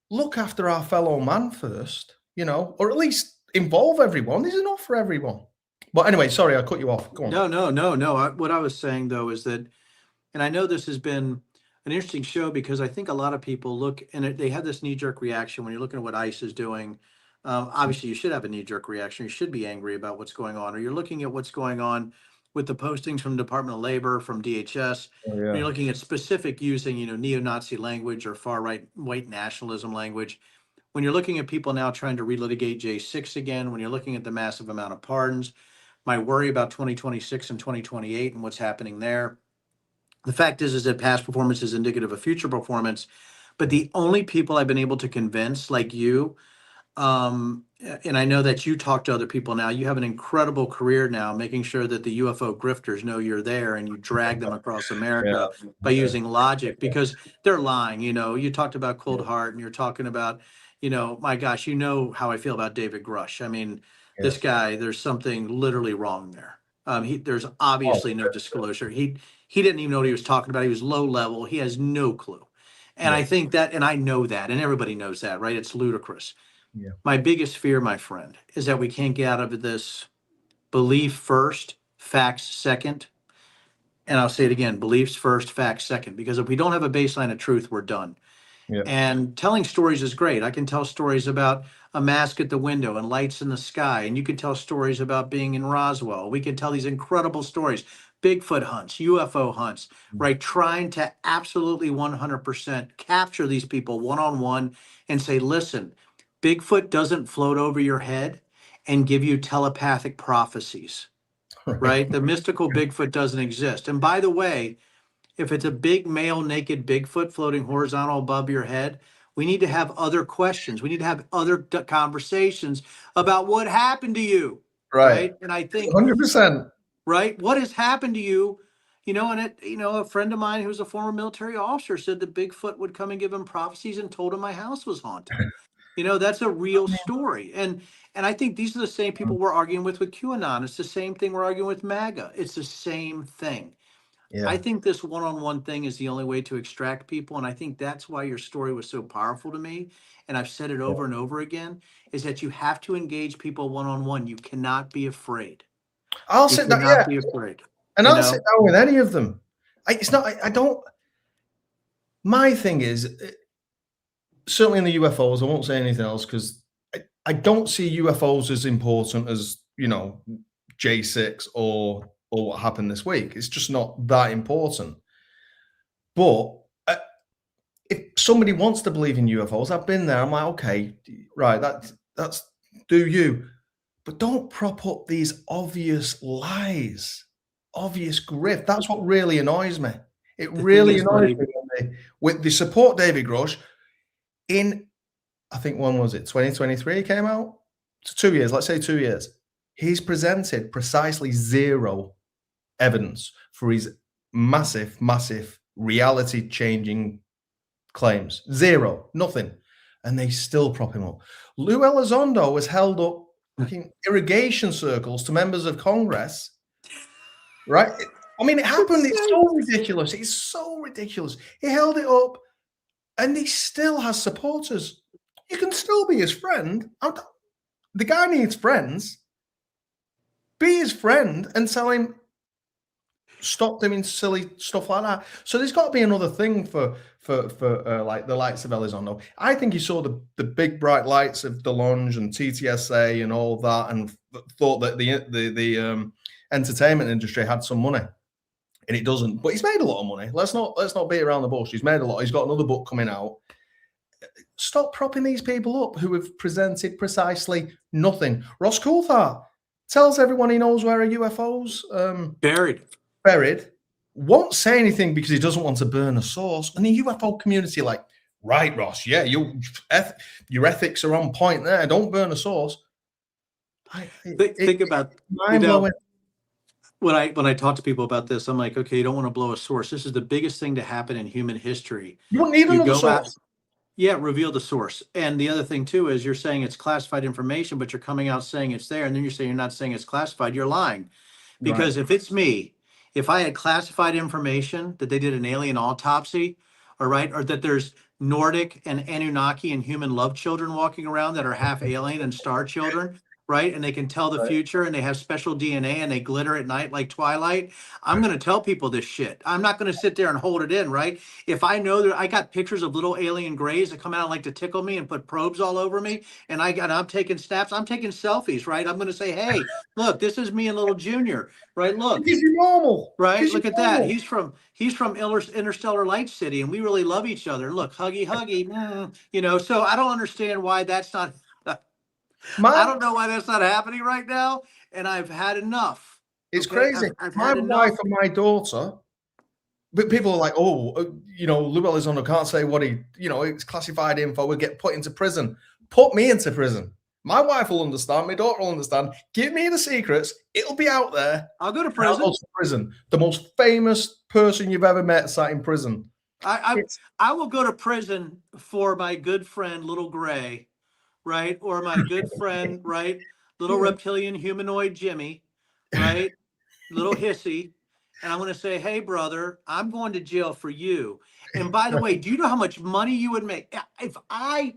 look after our fellow man first, or at least involve everyone. There's enough for everyone. But anyway, sorry, I cut you off. Go on. No. What I was saying though is that, and I know this has been an interesting show because I think a lot of people look and they have this knee jerk reaction when you're looking at what ICE is doing. Obviously, you should have a knee jerk reaction. You should be angry about what's going on, or you're looking at what's going on with the postings from the Department of Labor, from DHS. Oh, And yeah. you're looking at specific using, neo-Nazi language or far right white nationalism language. When you're looking at people now trying to relitigate J6 again, when you're looking at the massive amount of pardons, my worry about 2026 and 2028 and what's happening there. The fact is that past performance is indicative of future performance. But the only people I've been able to convince, like you, and I know that you talk to other people now, you have an incredible career now, making sure that the UFO grifters know you're there and you drag them across America by using logic because they're lying. You talked about Cold Heart and you're talking about, my gosh, how I feel about David Grush. I mean, this guy, there's something literally wrong there. There's obviously no disclosure. He didn't even know what he was talking about. He was low level. He has no clue. And I think that, and I know that, and everybody knows that, right? It's ludicrous. Yeah. My biggest fear, my friend, is that we can't get out of this belief first, facts second. And I'll say it again, beliefs first, facts second. Because if we don't have a baseline of truth, we're done. Yeah. And telling stories is great. I can tell stories about a mask at the window and lights in the sky. And you can tell stories about being in Roswell. We can tell these incredible stories, Bigfoot hunts, UFO hunts, right? Trying to absolutely 100% capture these people one-on-one and say, listen, Bigfoot doesn't float over your head and give you telepathic prophecies, right? The mystical Bigfoot doesn't exist. And by the way, if it's a big male naked Bigfoot floating horizontal above your head, we need to have other questions. We need to have other conversations about what happened to you, right? And I think 100%. right, what has happened to you? A friend of mine who's a former military officer said that Bigfoot would come and give him prophecies and told him my house was haunted. That's a real story. And I think these are the same people we're arguing with QAnon. It's the same thing we're arguing with MAGA. It's the same thing. Yeah. I think this one-on-one thing is the only way to extract people. And I think that's why your story was so powerful to me. And I've said it over and over again, is that you have to engage people one-on-one. You cannot be afraid. I'll sit down. Yeah. Be afraid. And I'll sit down with any of them. I don't. My thing is, certainly in the UFOs, I won't say anything else because I don't see UFOs as important as, J6 or what happened this week. It's just not that important. But if somebody wants to believe in UFOs, I've been there. I'm like, okay, right, that's do you. But don't prop up these obvious lies. obvious grift. That's what really annoys me. It The thing really is, annoys buddy, me when they support David Grush in, I think, when was it? 2023 came out? So 2 years, let's say 2 years. He's presented precisely zero evidence for his massive, massive reality changing claims. Zero, nothing. And they still prop him up. Lou Elizondo was held up fucking irrigation circles to members of Congress, right? I mean, it happened. It's so ridiculous. It's so ridiculous. He held it up and he still has supporters. You can still be his friend. The guy needs friends. Be his friend and tell him, stop doing silly stuff like that. So there's got to be another thing for like the likes of Elizondo. I think he saw the big bright lights of DeLonge and TTSA and all that, and thought that the entertainment industry had some money, and it doesn't. But he's made a lot of money. Let's not beat around the bush. He's made a lot. He's got another book coming out. Stop propping these people up who have presented precisely nothing. Ross Coulthard tells everyone he knows where a UFO's buried, won't say anything because he doesn't want to burn a source. And the UFO community, like, right, Ross, yeah, your ethics are on point there. Don't burn a source. Think about, mind blowing. When I talk to people about this, I'm like, okay, you don't want to blow a source. This is the biggest thing to happen in human history. You don't need another source. Yeah, reveal the source. And the other thing too is you're saying it's classified information, but you're coming out saying it's there, and then you're saying you're not saying it's classified. You're lying. Because if it's me, if I had classified information that they did an alien autopsy, all right, or that there's Nordic and Anunnaki and human love children walking around that are half alien and star children, right? And they can tell the future, and they have special DNA, and they glitter at night like Twilight. I'm going to tell people this shit. I'm not going to sit there and hold it in, right? If I know that I got pictures of little alien grays that come out and like to tickle me and put probes all over me, and I'm taking snaps, I'm taking selfies, right? I'm going to say, hey, look, this is me and little Junior, right? Look. Because you're normal. Right? Look at that. He's from Interstellar Light City, and we really love each other. Look, huggy, you know. So I don't understand why that's not. I don't know why that's not happening right now, and I've had enough. It's crazy. My wife and my daughter. But people are like, oh, you know, Lou Elizondo can't say what he, you know, it's classified info. We'll get put into prison. Put me into prison. My wife will understand. My daughter will understand. Give me the secrets. It'll be out there. I'll go to prison. I'll go to prison. The most famous person you've ever met sat in prison. I will go to prison for my good friend, Little Gray, right? Or my good friend, right? Little reptilian humanoid Jimmy, right? Little hissy. And I'm going to say, hey, brother, I'm going to jail for you. And by the way, do you know how much money you would make? If I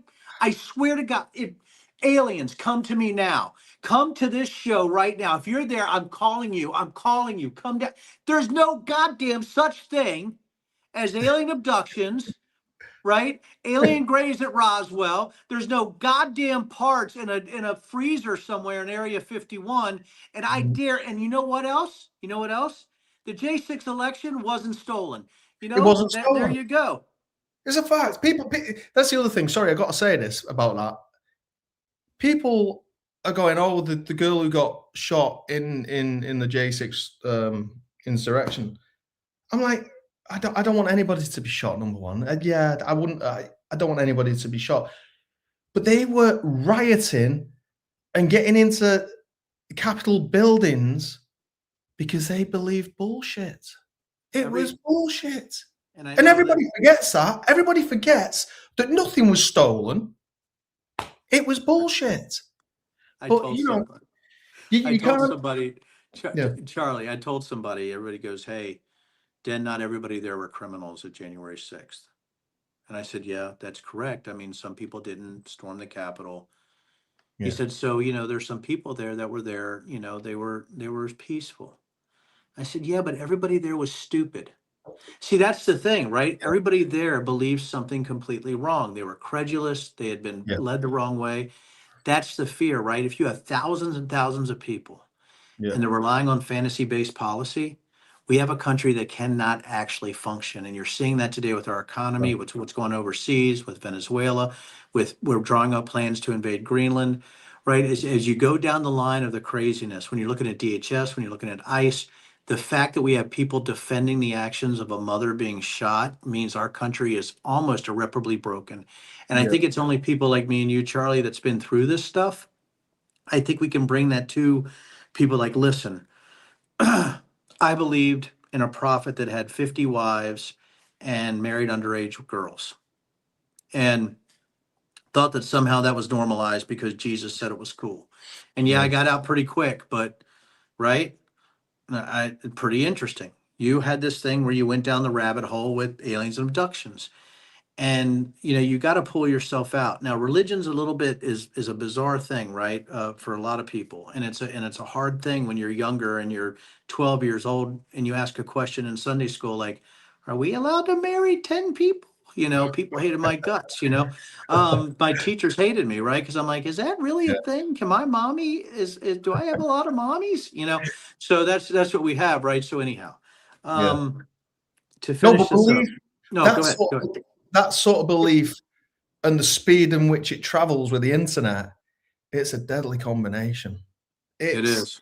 swear to God, if aliens come to me now, come to this show right now. If you're there, I'm calling you. Come down. There's no goddamn such thing as alien abductions, right? Alien graves at Roswell. There's no goddamn parts in a freezer somewhere in Area 51. And I dare, and you know what else? You know what else? The J6 election wasn't stolen. You know, it wasn't stolen. There you go. It's a fact. People, that's the other thing. Sorry, I got to say this about that. People are going, oh, the girl who got shot in the J6 insurrection. I'm like, I don't want anybody to be shot. Number one, yeah, I wouldn't. I don't want anybody to be shot. But they were rioting and getting into Capitol buildings because they believed bullshit. It was bullshit. And everybody forgets that. Everybody forgets that nothing was stolen. It was bullshit. Charlie, I told somebody, everybody goes, hey, Dan, not everybody there were criminals at January 6th. And I said, yeah, that's correct. I mean, some people didn't storm the Capitol. Yeah. He said, so, you know, there's some people there that were there, you know, they were peaceful. I said, yeah, but everybody there was stupid. See, that's the thing, right? Everybody there believes something completely wrong. They were credulous. They had been led the wrong way. That's the fear, right? If you have thousands and thousands of people and they're relying on fantasy-based policy, we have a country that cannot actually function. And you're seeing that today with our economy, with what's going overseas, with Venezuela, we're drawing up plans to invade Greenland, right? As you go down the line of the craziness, when you're looking at DHS, when you're looking at ICE, The fact that we have people defending the actions of a mother being shot means our country is almost irreparably broken. And I Yeah. think it's only people like me and you, Charlie, that's been through this stuff. I think we can bring that to people like, listen, I believed in a prophet that had 50 wives and married underage girls, and thought that somehow that was normalized because Jesus said it was cool. And yeah, I Right. got out pretty quick, but right? Pretty interesting. You had this thing where you went down the rabbit hole with aliens and abductions, and you got to pull yourself out. Now religion's a little bit is a bizarre thing, right? For a lot of people, and it's a hard thing when you're younger and you're 12 years old and you ask a question in Sunday school like, are we allowed to marry 10 people? People hated my guts. My teachers hated me, right? Because I'm like, is that really a Yeah. thing? Can my mommy do I have a lot of mommies? So that's what we have, right? So anyhow, Yeah. to No, finish but this up. belief, No, go that ahead. sort Go of, ahead. that sort of belief and the speed in which it travels with the internet, it's a deadly combination. It It's, is.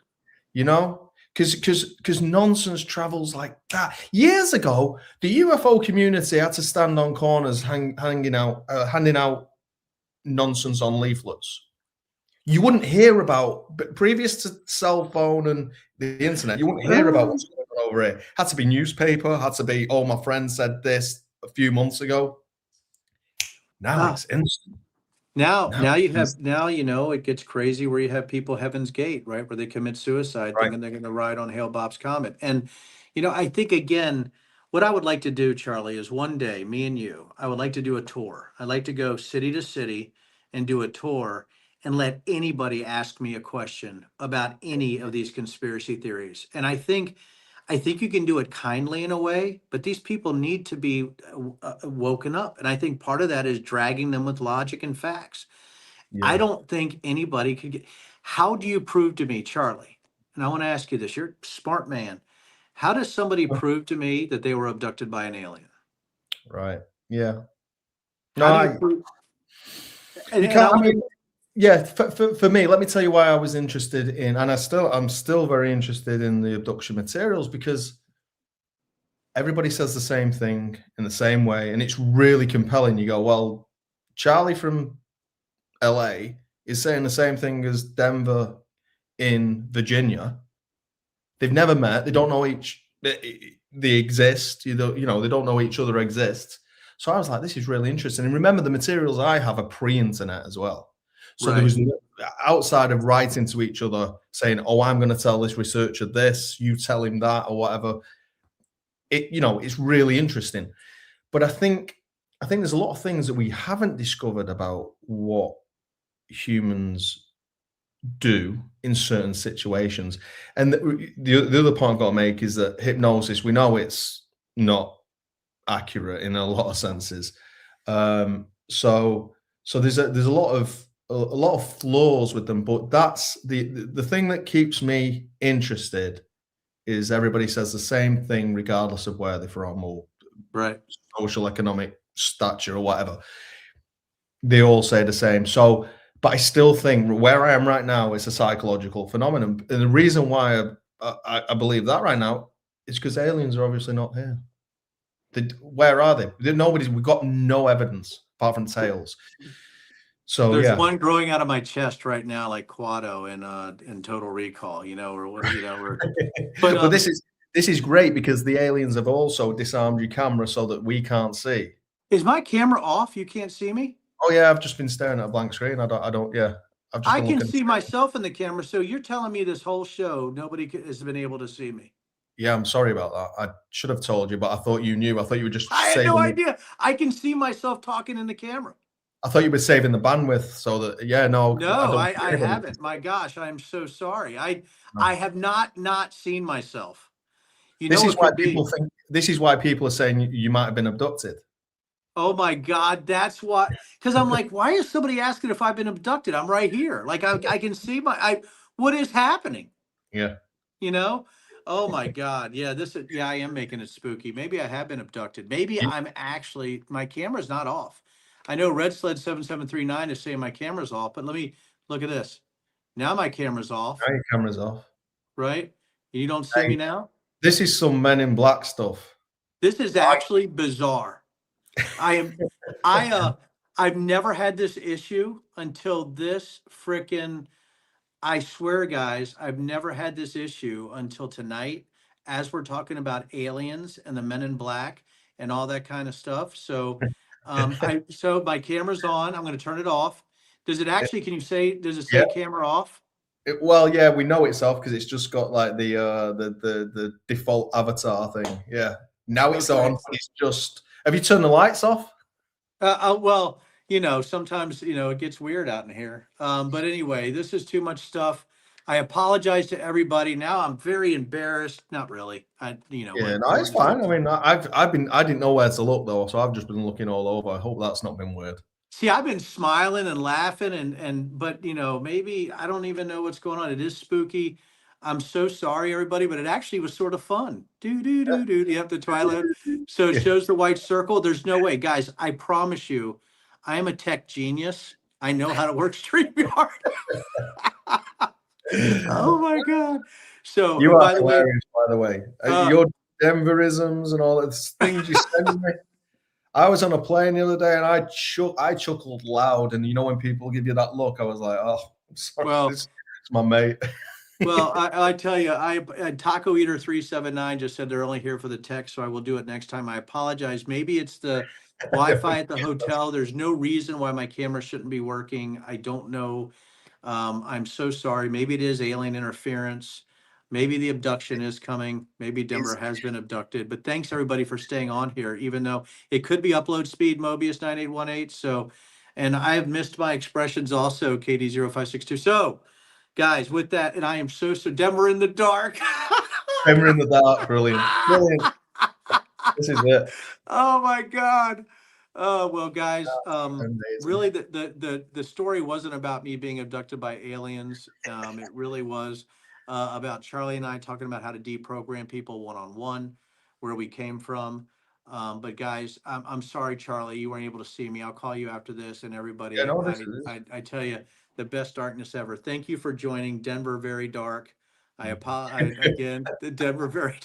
because nonsense travels like that. Years ago, the UFO community had to stand on corners handing out nonsense on leaflets. You wouldn't hear about, but previous to cell phone and the internet, you wouldn't hear about what's going on over here. Had to be newspaper, had to be, oh, my friend said this a few months ago. Now Ah, it's instant. now, Now now you it's have now it gets crazy where you have people Heaven's Gate, right, where they commit suicide right. thinking they're going to ride on Hale Bob's comet. And I think again, what I would like to do, Charlie, is one day, me and you, I would like to do a tour. I'd like to go city to city and do a tour and let anybody ask me a question about any of these conspiracy theories. And I think you can do it kindly in a way, but these people need to be woken up. And I think part of that is dragging them with logic and facts. I Yeah. don't think anybody could get. How do you prove to me, Charlie? And I want to ask you this. You're a smart man. How does somebody prove to me that they were abducted by an alien? Right. Yeah. No, How do you prove? And, you and can't. I'll I give. mean, yeah. For me, let me tell you why I was interested in, and I'm still very interested in the abduction materials because everybody says the same thing in the same way, and it's really compelling. You go, well, Charlie from LA is saying the same thing as Denver in Virginia. They've never met. They don't know each. They exist. They don't know each other exists. So I was like, this is really interesting. And remember, the materials I have are pre-internet as well. So there Right. was outside of writing to each other saying, "Oh, I'm going to tell this researcher this. You tell him that, or whatever." It's really interesting. But I think there's a lot of things that we haven't discovered about what humans do in certain situations. And the other point I've got to make is that hypnosis, we know it's not accurate in a lot of senses. So there's a lot of flaws with them, but that's the thing that keeps me interested is everybody says the same thing regardless of where they're from or Right. social economic stature or whatever. They all say the same. So, but I still think where I am right now is a psychological phenomenon, and the reason why I believe that right now is because aliens are obviously not here. Where are they? We've got no evidence apart from tales. So There's yeah, one growing out of my chest right now, like Quado in Total Recall, or what, or but but this is great because the aliens have also disarmed your camera so that we can't see. is my camera off? You can't see me? Oh yeah, I've just been staring at a blank screen. I don't. Yeah, I've just I been can looking. see myself in the camera. So you're telling me this whole show, nobody has been able to see me. Yeah, I'm sorry about that. I should have told you, but I thought you knew. I thought you were just I had no saving the idea. I can see myself talking in the camera. I thought you were saving the bandwidth so that no, I No, don't I, think I anybody haven't. My gosh, I'm so sorry. I no. I have not seen myself. You This know is it why could people be. think this is why people are saying you might have been abducted. Oh my God, that's what. Because I'm like, why is somebody asking if I've been abducted? I'm right here. Like I can see what is happening? Yeah. You know? Oh my God. Yeah, yeah, I am making it spooky. Maybe I have been abducted. Maybe You I'm actually my camera's not off. I know Red Sled 7739 is saying my camera's off, but let me look at this. Now my camera's off, now your camera's off. right? You don't see Now me now? This is some Men in Black stuff. This is actually bizarre. I've never had this issue until this frickin', I swear, guys, I've never had this issue until tonight as we're talking about aliens and the Men in Black and all that kind of stuff. So, so my camera's on. I'm going to turn it off. Does it actually, can you say, does it Yeah. say camera off? Well, yeah, we know it's off because it's just got like the default avatar thing. Yeah. Now it's Okay. on. It's just. Have you turned the lights off? Well, sometimes, it gets weird out in here. But anyway, this is too much stuff. I apologize to everybody. Now I'm very embarrassed. Not really. Yeah, no, it's fine. I mean, I didn't know where to look though, so I've just been looking all over. I hope that's not been weird. See, I've been smiling and laughing but maybe I don't even know what's going on. It is spooky. I'm so sorry, everybody, but it actually was sort of fun. Do do do do. You have the twilight. So it shows the white circle. There's no way, guys. I promise you, I am a tech genius. I know how to work StreamYard. Oh my God. So, You and are by the way, hilarious, by the way. Your Denverisms and all those things you send me. I was on a plane the other day and I chuckled loud. And when people give you that look, I was like, oh, I'm sorry, well, it's my mate. well, I tell you, Taco Eater 379 just said they're only here for the text, so I will do it next time. I apologize. Maybe it's the Wi-Fi at the hotel. There's no reason why my camera shouldn't be working. I don't know. I'm so sorry. Maybe it is alien interference. Maybe the abduction is coming. Maybe Denver has been abducted. But thanks everybody for staying on here, even though it could be upload speed Mobius 9818. So, and I have missed my expressions also, KD0562. So, guys, with that, and I am so Denver in the dark. Denver in the dark, brilliant. This is it. Oh my God. Oh well, guys. Amazing. Really, the story wasn't about me being abducted by aliens. It really was about Charlie and I talking about how to deprogram people one-on-one, where we came from. But guys, I'm sorry, Charlie, you weren't able to see me. I'll call you after this, and Yeah, everybody. no, this is. I tell you, the best darkness ever. Thank you for joining Denver Very Dark. Again, the Denver Very.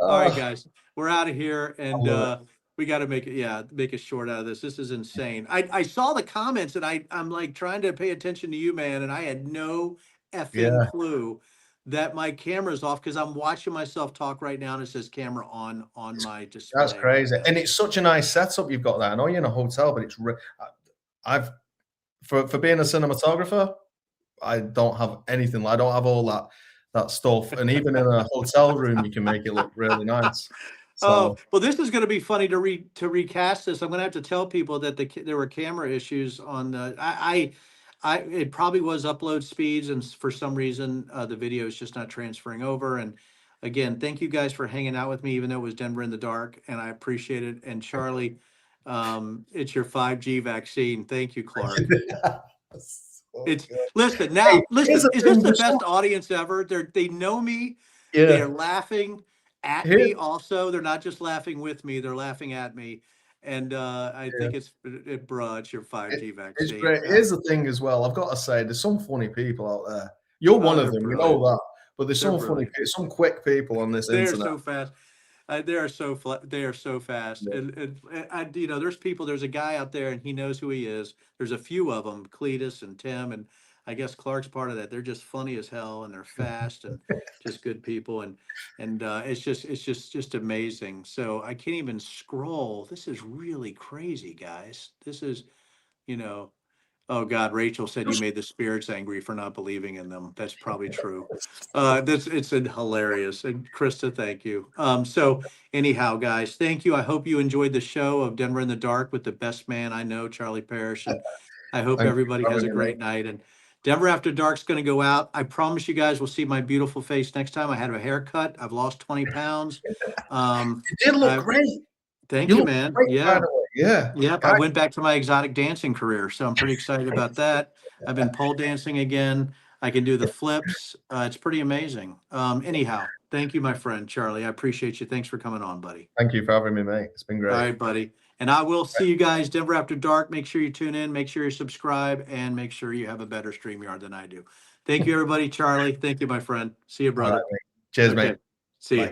All right, guys, we're out of here, and we got to make it, make a short out of this. This is insane. I saw the comments, and I'm like trying to pay attention to you, man, and I had no effing clue that my camera's off because I'm watching myself talk right now, and it says camera on my display. That's crazy, and it's such a nice setup you've got there. I know you're in a hotel, but it's for being a cinematographer, I don't have anything. I don't have all that stuff, and even in a hotel room, you can make it look really nice. Oh, well, this is going to be funny to recast this. I'm going to have to tell people that there were camera issues on the. It probably was upload speeds, and for some reason, the video is just not transferring over. And again, thank you guys for hanging out with me, even though it was Denver in the dark, and I appreciate it. And Charlie, it's your 5G vaccine. Thank you, Clark. Listen now. Hey, listen, is this the best audience ever? They know me. Yeah. They're laughing at me. Also, they're not just laughing with me; they're laughing at me. And I think it's your 5G vaccine. It's great. Here's the thing as well. I've got to say, there's some funny people out there. You're one of them. Brilliant. You know that. But there's some funny, some quick people on this internet. They're so fast. They are so fast. Yeah. And there's people. There's a guy out there, and he knows who he is. There's a few of them, Cletus and Tim, and I guess Clark's part of that. They're just funny as hell, and they're fast and just good people. And it's just amazing. So I can't even scroll. This is really crazy, guys. This is, Oh God, Rachel said you made the spirits angry for not believing in them. That's probably true. It's hilarious. And Krista, thank you. So anyhow, guys, thank you. I hope you enjoyed the show of Denver in the Dark with the best man I know, Charlie Parrish. And I hope everybody has a great night. And Denver After Dark's going to go out. I promise you guys will see my beautiful face next time. I had a haircut. I've lost 20 pounds. You did look great. Thank you, man. Yeah. Yeah. Yep. I went back to my exotic dancing career, so I'm pretty excited about that. I've been pole dancing again. I can do the flips. It's pretty amazing. Anyhow, thank you, my friend Charlie. I appreciate you. Thanks for coming on, buddy. Thank you for having me, mate. It's been great. All right, buddy. And I will see you guys Denver After Dark. Make sure you tune in, make sure you subscribe, and make sure you have a better StreamYard than I do. Thank you, everybody. Charlie, thank you, my friend. See you, All brother. right, mate. Cheers, Okay. mate. See you. Bye.